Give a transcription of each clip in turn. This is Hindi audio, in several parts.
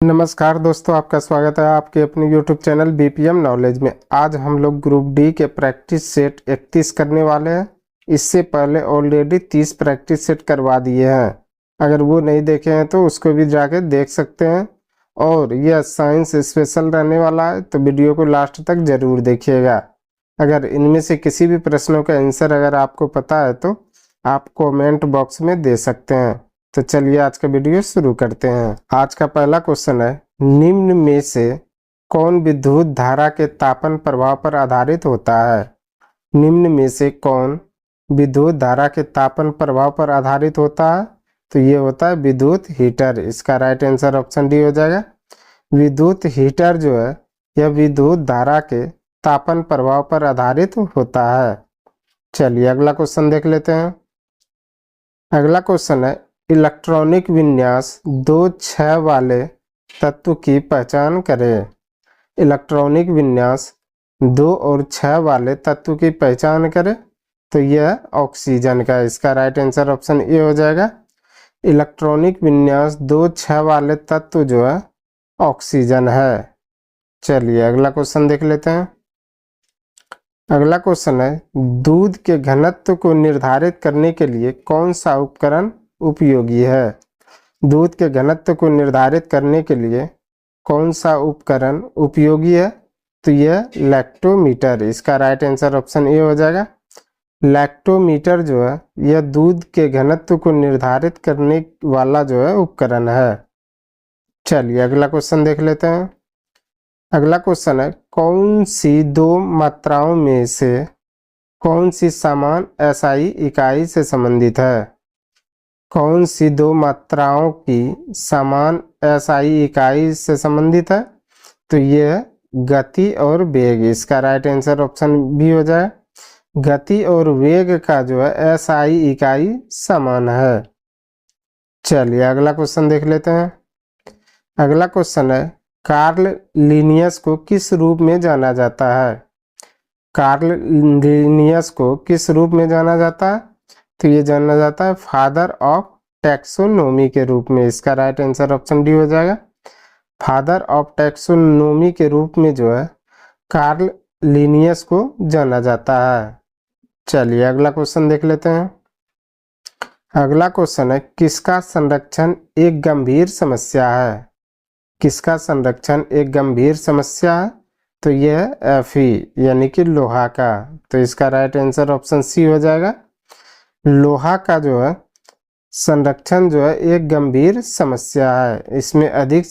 नमस्कार दोस्तों, आपका स्वागत है आपके अपने YouTube चैनल बीपीएम नॉलेज में। आज हम लोग ग्रुप डी के प्रैक्टिस सेट 31 करने वाले हैं। इससे पहले ऑलरेडी 30 प्रैक्टिस सेट करवा दिए हैं। अगर वो नहीं देखे हैं तो उसको भी जाके देख सकते हैं। और यह साइंस स्पेशल रहने वाला है, तो वीडियो को लास्ट तक ज़रूर देखिएगा। अगर इनमें से किसी भी प्रश्नों का आंसर अगर आपको पता है तो आप कमेंट बॉक्स में दे सकते हैं। तो चलिए आज का वीडियो शुरू करते हैं। आज का पहला क्वेश्चन है, निम्न में से कौन विद्युत धारा के तापन प्रभाव पर आधारित होता है? निम्न में से कौन विद्युत धारा के तापन प्रभाव पर आधारित होता है? तो ये होता है विद्युत हीटर। इसका राइट आंसर ऑप्शन डी हो जाएगा। विद्युत हीटर जो है यह विद्युत धारा के तापन प्रभाव पर आधारित होता है। चलिए अगला क्वेश्चन देख लेते हैं। अगला क्वेश्चन है, इलेक्ट्रॉनिक विन्यास 2-6 वाले तत्व की पहचान करें। इलेक्ट्रॉनिक विन्यास 2 और 6 वाले तत्व की पहचान करें। तो यह ऑक्सीजन का, इसका राइट आंसर ऑप्शन ए हो जाएगा। इलेक्ट्रॉनिक विन्यास 2-6 वाले तत्व जो है ऑक्सीजन है। चलिए अगला क्वेश्चन देख लेते हैं। अगला क्वेश्चन है, दूध के घनत्व को निर्धारित करने के लिए कौन सा उपकरण उपयोगी है? दूध के घनत्व को निर्धारित करने के लिए कौन सा उपकरण उपयोगी है? तो यह लैक्टोमीटर। इसका राइट आंसर ऑप्शन ए हो जाएगा। लैक्टोमीटर जो है यह दूध के घनत्व को निर्धारित करने वाला जो है उपकरण है। चलिए अगला क्वेश्चन देख लेते हैं। अगला क्वेश्चन है, कौन सी दो मात्राओं में से कौन सी समान एसआई इकाई से संबंधित है? कौन सी दो मात्राओं की समान एसआई इकाई से संबंधित है? तो यह गति और वेग। इसका राइट आंसर ऑप्शन बी हो जाए। गति और वेग का जो है एसआई इकाई समान है। चलिए अगला क्वेश्चन देख लेते हैं। अगला क्वेश्चन है, कार्ल लिनियस को किस रूप में जाना जाता है? कार्ल लिनियस को किस रूप में जाना जाता है? तो ये जाना जाता है फादर ऑफ टैक्सोनॉमी के रूप में। इसका राइट आंसर ऑप्शन डी हो जाएगा। फादर ऑफ टैक्सोनॉमी के रूप में जो है कार्ल लिनियस को जाना जाता है। चलिए अगला क्वेश्चन देख लेते हैं। अगला क्वेश्चन है, किसका संरक्षण एक गंभीर समस्या है? किसका संरक्षण एक गंभीर समस्या है? तो यह Fe यानी कि लोहा का। तो इसका राइट आंसर ऑप्शन सी हो जाएगा। लोहा का जो है संरक्षण जो है एक गंभीर समस्या है। इसमें अधिक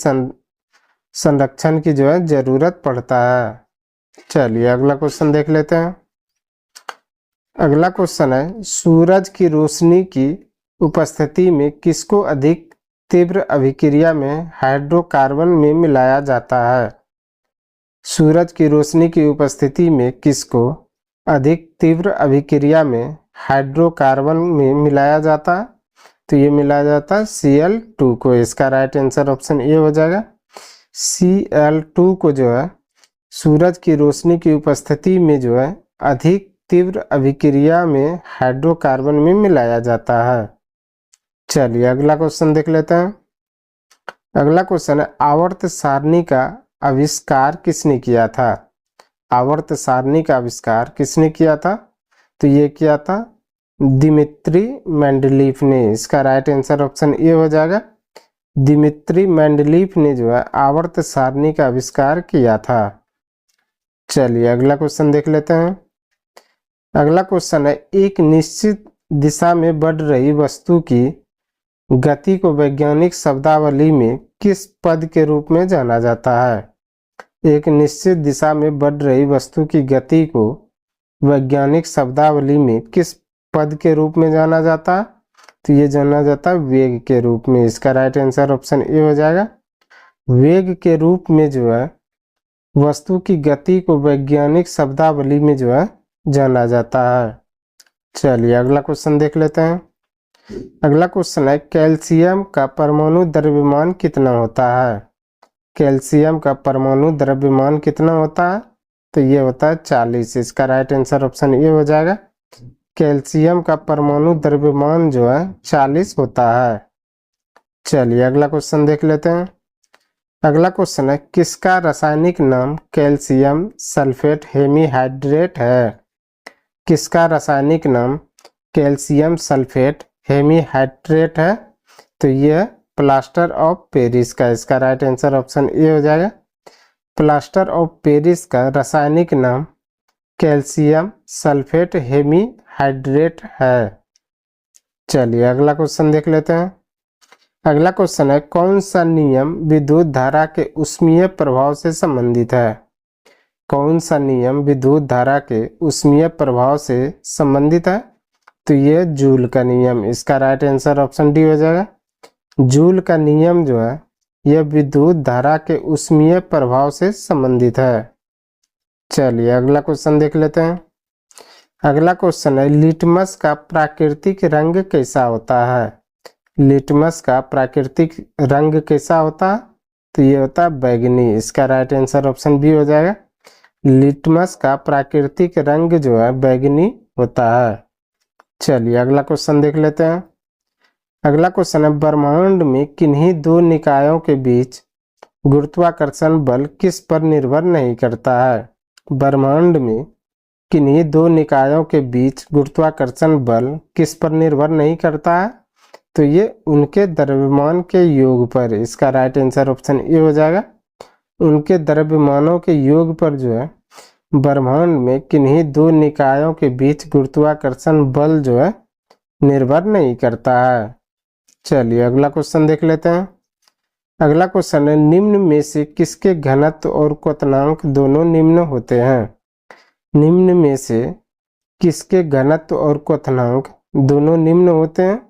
संरक्षण की जो है जरूरत पड़ता है। चलिए अगला क्वेश्चन देख लेते हैं। अगला क्वेश्चन है, सूरज की रोशनी की उपस्थिति में किसको अधिक तीव्र अभिक्रिया में हाइड्रोकार्बन में मिलाया जाता है? सूरज की रोशनी की उपस्थिति में किसको अधिक तीव्र अभिक्रिया में हाइड्रोकार्बन में मिलाया जाता है? तो ये मिलाया जाता है Cl2 को। इसका राइट आंसर ऑप्शन ए हो जाएगा। Cl2 को जो है सूरज की रोशनी की उपस्थिति में जो है अधिक तीव्र अभिक्रिया में हाइड्रोकार्बन में मिलाया जाता है। चलिए अगला क्वेश्चन देख लेते हैं। अगला क्वेश्चन है, आवर्त सारणी का आविष्कार किसने किया था? आवर्त सारणी का आविष्कार किसने किया था? तो ये किया था दिमित्री मेंडलीफ ने। इसका राइट आंसर ऑप्शन ए हो जाएगा। दिमित्री मेंडलीफ ने जो है आवर्त सारणी का आविष्कार किया था। चलिए अगला क्वेश्चन देख लेते हैं। अगला क्वेश्चन है, एक निश्चित दिशा में बढ़ रही वस्तु की गति को वैज्ञानिक शब्दावली में किस पद के रूप में जाना जाता है? एक निश्चित दिशा में बढ़ रही वस्तु की गति को वैज्ञानिक शब्दावली में किस पद के रूप में जाना जाता है? तो ये जाना जाता है वेग के रूप में। इसका राइट आंसर ऑप्शन ए हो जाएगा। वेग के रूप में जो है वस्तु की गति को वैज्ञानिक शब्दावली में जो है जाना जाता है। चलिए अगला क्वेश्चन देख लेते हैं। अगला क्वेश्चन है, कैल्शियम का परमाणु द्रव्यमान कितना होता है? कैल्शियम का परमाणु द्रव्यमान कितना होता है? तो ये होता है 40। इसका राइट आंसर ऑप्शन ए हो जाएगा। कैल्शियम का परमाणु द्रव्यमान जो है 40 होता है। चलिए अगला क्वेश्चन देख लेते हैं। अगला क्वेश्चन है, किसका रासायनिक नाम कैल्शियम सल्फेट हेमीहाइड्रेट है? किसका रासायनिक नाम कैल्शियम सल्फेट हेमीहाइड्रेट है? तो ये प्लास्टर ऑफ पेरिस का, इसका राइट आंसर ऑप्शन ए हो जाएगा। प्लास्टर ऑफ पेरिस का रासायनिक नाम कैल्शियम सल्फेट हेमीहाइड्रेट है। चलिए अगला क्वेश्चन देख लेते हैं। अगला क्वेश्चन है, कौन सा नियम विद्युत धारा के ऊष्मीय प्रभाव से संबंधित है? कौन सा नियम विद्युत धारा के ऊष्मीय प्रभाव से संबंधित है? तो ये जूल का नियम, इसका राइट आंसर ऑप्शन डी हो जाएगा। जूल का नियम जो है यह विद्युत धारा के ऊष्मीय प्रभाव से संबंधित है। चलिए अगला क्वेश्चन देख लेते हैं। अगला क्वेश्चन है, लिटमस का प्राकृतिक रंग कैसा होता है? लिटमस का प्राकृतिक रंग कैसा होता है? तो ये होता है बैगनी, इसका राइट आंसर ऑप्शन बी हो जाएगा। लिटमस का प्राकृतिक रंग जो है बैगनी होता है। चलिए अगला क्वेश्चन देख लेते हैं। अगला क्वेश्चन है, ब्रह्मांड में किन्हीं दो निकायों के बीच गुरुत्वाकर्षण बल किस पर निर्भर नहीं करता है? ब्रह्मांड में किन्हीं दो निकायों के बीच गुरुत्वाकर्षण बल किस पर निर्भर नहीं करता है? तो ये उनके द्रव्यमान के योग पर, इसका राइट आंसर ऑप्शन ए हो जाएगा। उनके द्रव्यमानों के योग पर जो है ब्रह्मांड में किन्हीं दो निकायों के बीच गुरुत्वाकर्षण बल जो है निर्भर नहीं करता है। चलिए अगला क्वेश्चन देख लेते हैं। अगला क्वेश्चन है, निम्न में से किसके घनत्व और क्वथनांक दोनों निम्न होते हैं? निम्न में से किसके घनत्व और क्वथनांक दोनों निम्न होते हैं?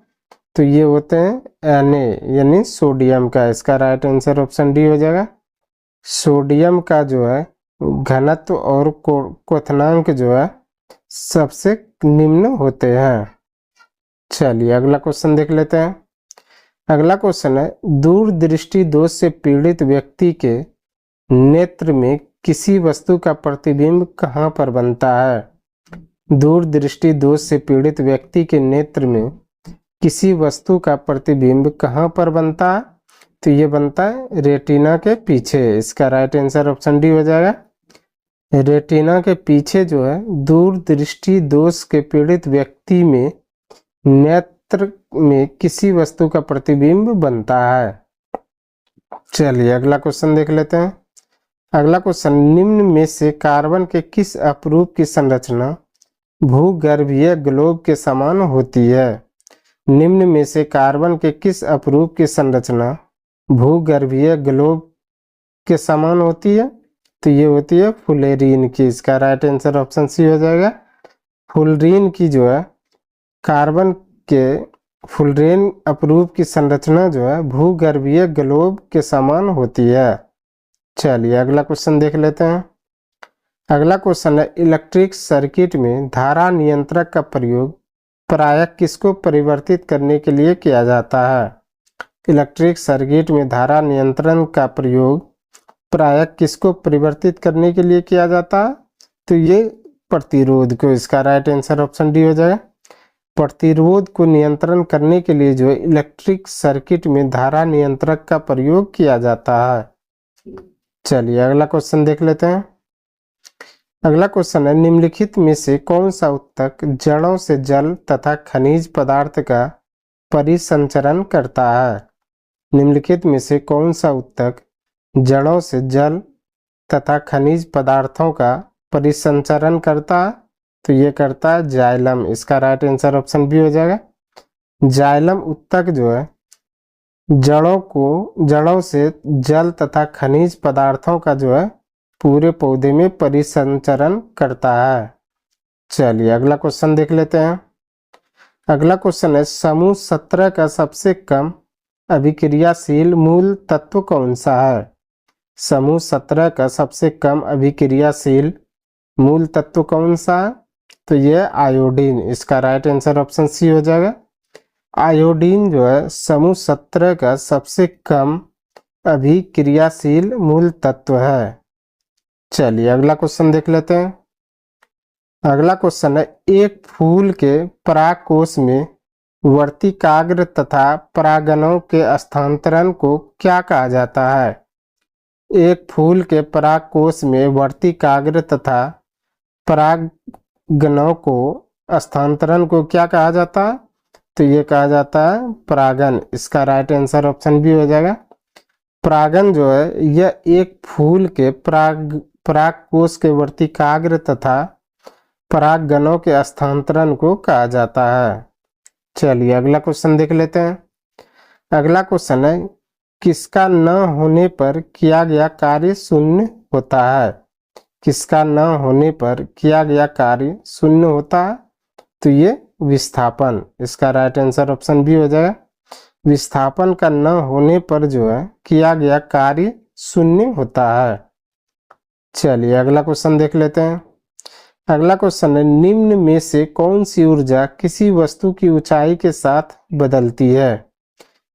तो ये होते हैं Na यानी सोडियम का, इसका राइट आंसर ऑप्शन डी हो जाएगा। सोडियम का जो है घनत्व और क्वथनांक जो है सबसे निम्न होते हैं। चलिए अगला क्वेश्चन देख लेते हैं। अगला क्वेश्चन है, दूरदृष्टि दोष से पीड़ित व्यक्ति के नेत्र में किसी वस्तु का प्रतिबिंब कहाँ पर बनता है? दूरदृष्टि दोष से पीड़ित व्यक्ति के नेत्र में किसी वस्तु का प्रतिबिंब कहाँ पर बनता है? तो ये बनता है रेटिना के पीछे, इसका राइट आंसर ऑप्शन डी हो जाएगा। रेटिना के पीछे जो है दूरदृष्टि दोष के पीड़ित व्यक्ति में नेत्र में किसी वस्तु का प्रतिबिंब बनता है। चलिए अगला क्वेश्चन देख लेते हैं। अगला क्वेश्चन, निम्न में से कार्बन के किस अपरूप की संरचना भूगर्भीय ग्लोब के समान होती है? निम्न में से कार्बन के किस अपरूप की संरचना भूगर्भीय ग्लोब के समान होती है? तो ये होती है फुलेरीन की, इसका राइट आंसर ऑप्शन सी हो जाएगा। फुलरीन की जो है कार्बन के फुलरीन अपरूप की संरचना जो है भूगर्भीय ग्लोब के समान होती है। चलिए अगला क्वेश्चन देख लेते हैं। अगला क्वेश्चन है, इलेक्ट्रिक सर्किट में धारा नियंत्रक का प्रयोग प्रायः किसको परिवर्तित करने के लिए किया जाता है? इलेक्ट्रिक सर्किट में धारा नियंत्रण का प्रयोग प्रायः किसको परिवर्तित करने के लिए किया जाता है? तो ये प्रतिरोध को, इसका राइट आंसर ऑप्शन डी हो जाएगा। प्रतिरोध को नियंत्रण करने के लिए जो इलेक्ट्रिक सर्किट में धारा नियंत्रक का प्रयोग किया जाता है। चलिए अगला क्वेश्चन देख लेते हैं। अगला क्वेश्चन है, निम्नलिखित में से कौन सा ऊतक जड़ों से जल तथा खनिज पदार्थ का परिसंचरण करता है? निम्नलिखित में से कौन सा ऊतक जड़ों से जल तथा खनिज पदार्थों का परिसंचरण करता है? तो ये करता है जाइलम, इसका राइट आंसर ऑप्शन बी हो जाएगा। जाइलम ऊतक जो है जड़ों से जल तथा खनिज पदार्थों का जो है पूरे पौधे में परिसंचरण करता है। चलिए अगला क्वेश्चन देख लेते हैं। अगला क्वेश्चन है, समूह 17 का सबसे कम अभिक्रियाशील मूल तत्व कौन सा है? समूह 17 का सबसे कम अभिक्रियाशील मूल तत्व कौन सा है? तो ये आयोडीन, इसका राइट आंसर ऑप्शन सी हो जाएगा। आयोडीन जो है समूह 17 का सबसे कम अभिक्रियाशील मूल तत्व है। चलिए अगला क्वेश्चन देख लेते हैं। अगला क्वेश्चन है, एक फूल के परागकोश में वर्तिकाग्र तथा परागणों के स्थानांतरण को क्या कहा जाता है? एक फूल के परागकोश में वर्तिकाग्र तथा परागणों को स्थानांतरण को क्या कहा जाता है? तो ये कहा जाता है परागन। इसका राइट आंसर ऑप्शन बी हो जाएगा। परागन जो है यह एक फूल के परागकोश के वर्तिकाग्र तथा परागणों के स्थानांतरण को कहा जाता है। चलिए अगला क्वेश्चन देख लेते हैं। अगला क्वेश्चन है, किसका न होने पर किया गया कार्य शून्य होता है? किसका न होने पर किया गया कार्य शून्य होता है? तो ये विस्थापन। इसका राइट आंसर ऑप्शन बी हो जाएगा। विस्थापन का न होने पर जो है किया गया कार्य शून्य होता है। चलिए अगला क्वेश्चन देख लेते हैं। अगला क्वेश्चन है, निम्न में से कौन सी ऊर्जा किसी वस्तु की ऊंचाई के साथ बदलती है?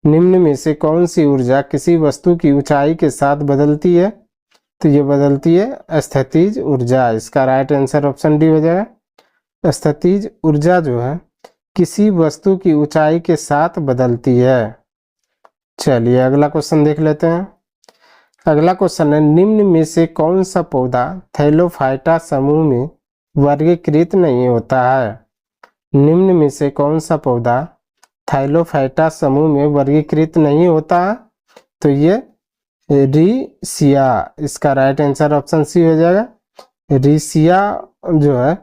निम्न में से कौन सी ऊर्जा किसी वस्तु की ऊंचाई के साथ बदलती है? तो ये बदलती है स्थितिज ऊर्जा। इसका राइट आंसर ऑप्शन डी हो जाएगा। स्थितिज ऊर्जा जो है किसी वस्तु की ऊंचाई के साथ बदलती है। चलिए अगला क्वेश्चन देख लेते हैं। अगला क्वेश्चन है, निम्न में से कौन सा पौधा थैलोफाइटा समूह में वर्गीकृत नहीं होता है? निम्न में से कौन सा पौधा थैलोफाइटा समूह में वर्गीकृत नहीं होता? तो ये रिसिया। इसका राइट आंसर ऑप्शन सी हो जाएगा। रिसिया जो है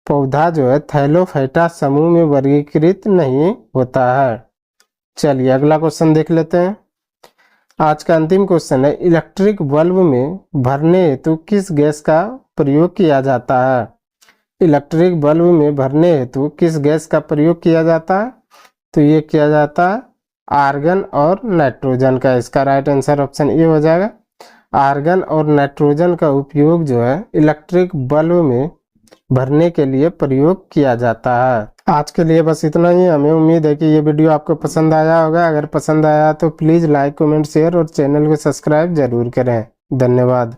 पौधा जो है थैलोफाइटा समूह में वर्गीकृत नहीं होता है। चलिए अगला क्वेश्चन देख लेते हैं। आज का अंतिम क्वेश्चन है, इलेक्ट्रिक बल्ब में भरने हेतु किस गैस का प्रयोग किया जाता है? इलेक्ट्रिक बल्ब में भरने हेतु किस गैस का प्रयोग किया जाता है? तो ये किया जाता है आर्गन और नाइट्रोजन का। इसका राइट आंसर ऑप्शन ए हो जाएगा। आर्गन और नाइट्रोजन का उपयोग जो है इलेक्ट्रिक बल्ब में भरने के लिए प्रयोग किया जाता है। आज के लिए बस इतना ही। हमें उम्मीद है कि ये वीडियो आपको पसंद आया होगा। अगर पसंद आया तो प्लीज़ लाइक, कमेंट, शेयर और चैनल को सब्सक्राइब जरूर करें। धन्यवाद।